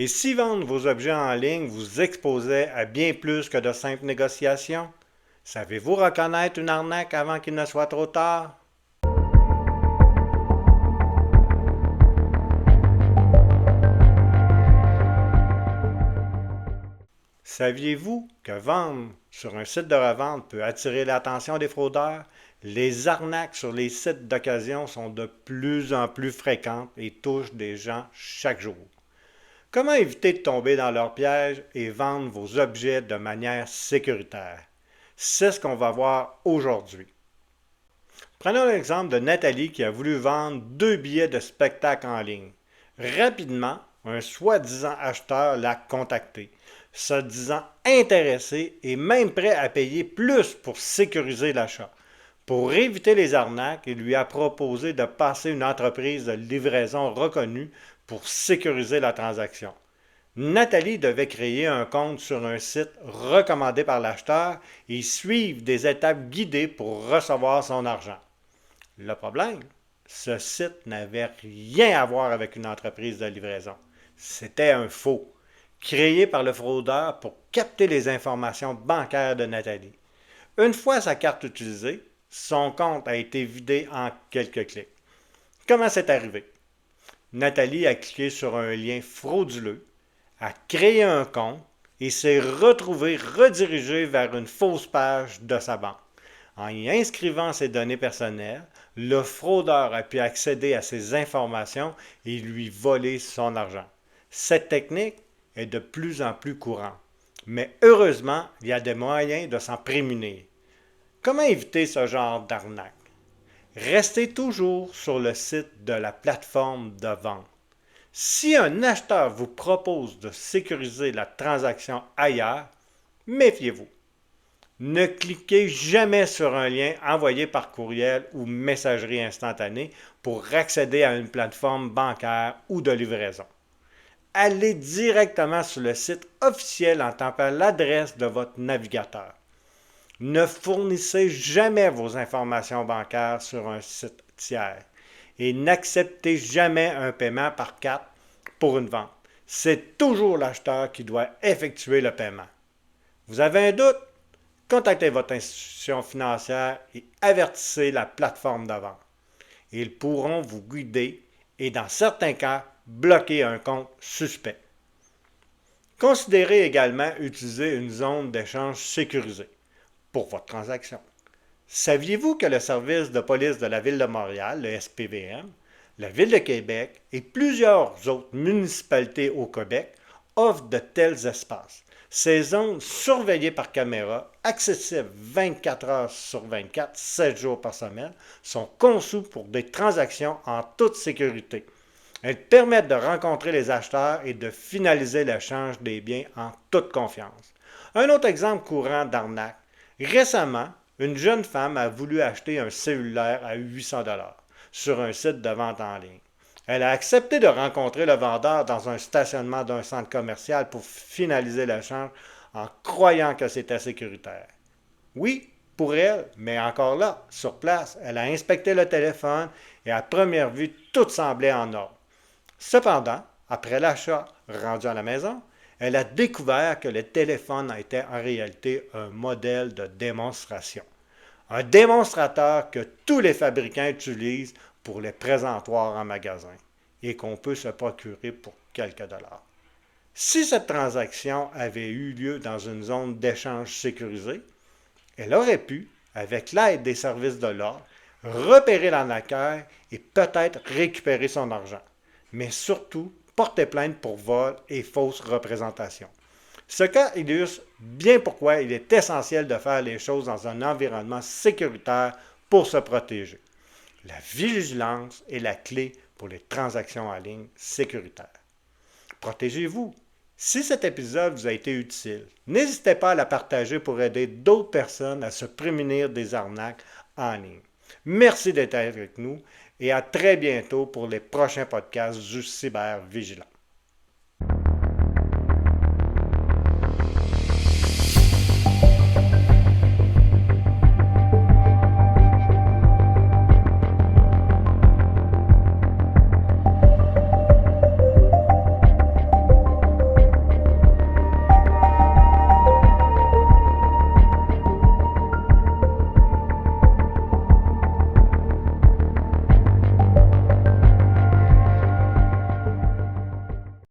Et si vendre vos objets en ligne vous exposait à bien plus que de simples négociations? Savez-vous reconnaître une arnaque avant qu'il ne soit trop tard? Saviez-vous que vendre sur un site de revente peut attirer l'attention des fraudeurs? Les arnaques sur les sites d'occasion sont de plus en plus fréquentes et touchent des gens chaque jour. Comment éviter de tomber dans leur piège et vendre vos objets de manière sécuritaire? C'est ce qu'on va voir aujourd'hui. Prenons l'exemple de Nathalie qui a voulu vendre 2 billets de spectacle en ligne. Rapidement, un soi-disant acheteur l'a contacté, se disant intéressé et même prêt à payer plus pour sécuriser l'achat. Pour éviter les arnaques, il lui a proposé de passer une entreprise de livraison reconnue pour sécuriser la transaction. Nathalie devait créer un compte sur un site recommandé par l'acheteur et suivre des étapes guidées pour recevoir son argent. Le problème, ce site n'avait rien à voir avec une entreprise de livraison. C'était un faux, créé par le fraudeur pour capter les informations bancaires de Nathalie. Une fois sa carte utilisée, son compte a été vidé en quelques clics. Comment c'est arrivé? Nathalie a cliqué sur un lien frauduleux, a créé un compte et s'est retrouvée redirigée vers une fausse page de sa banque. En y inscrivant ses données personnelles, le fraudeur a pu accéder à ces informations et lui voler son argent. Cette technique est de plus en plus courante, mais heureusement, il y a des moyens de s'en prémunir. Comment éviter ce genre d'arnaque? Restez toujours sur le site de la plateforme de vente. Si un acheteur vous propose de sécuriser la transaction ailleurs, méfiez-vous. Ne cliquez jamais sur un lien envoyé par courriel ou messagerie instantanée pour accéder à une plateforme bancaire ou de livraison. Allez directement sur le site officiel en tapant l'adresse de votre navigateur. Ne fournissez jamais vos informations bancaires sur un site tiers et n'acceptez jamais un paiement par carte pour une vente. C'est toujours l'acheteur qui doit effectuer le paiement. Vous avez un doute? Contactez votre institution financière et avertissez la plateforme de vente. Ils pourront vous guider et, dans certains cas, bloquer un compte suspect. Considérez également utiliser une zone d'échange sécurisée pour votre transaction. Saviez-vous que le service de police de la Ville de Montréal, le SPVM, la Ville de Québec et plusieurs autres municipalités au Québec offrent de tels espaces? Ces zones surveillées par caméra, accessibles 24 heures sur 24, 7 jours par semaine, sont conçues pour des transactions en toute sécurité. Elles permettent de rencontrer les acheteurs et de finaliser l'échange des biens en toute confiance. Un autre exemple courant d'arnaque. Récemment, une jeune femme a voulu acheter un cellulaire à 800 sur un site de vente en ligne. Elle a accepté de rencontrer le vendeur dans un stationnement d'un centre commercial pour finaliser l'échange en croyant que c'était sécuritaire. Oui, pour elle, mais encore là, sur place, elle a inspecté le téléphone et à première vue, tout semblait en ordre. Cependant, après l'achat rendu à la maison, elle a découvert que le téléphone était en réalité un modèle de démonstration. Un démonstrateur que tous les fabricants utilisent pour les présentoirs en magasin et qu'on peut se procurer pour quelques dollars. Si cette transaction avait eu lieu dans une zone d'échange sécurisée, elle aurait pu, avec l'aide des services de l'ordre, repérer l'arnaqueur et peut-être récupérer son argent, mais surtout porter plainte pour vol et fausse représentation. Ce cas illustre bien pourquoi il est essentiel de faire les choses dans un environnement sécuritaire pour se protéger. La vigilance est la clé pour les transactions en ligne sécuritaires. Protégez-vous. Si cet épisode vous a été utile, n'hésitez pas à le partager pour aider d'autres personnes à se prémunir des arnaques en ligne. Merci d'être avec nous et à très bientôt pour les prochains podcasts du Cybervigilant.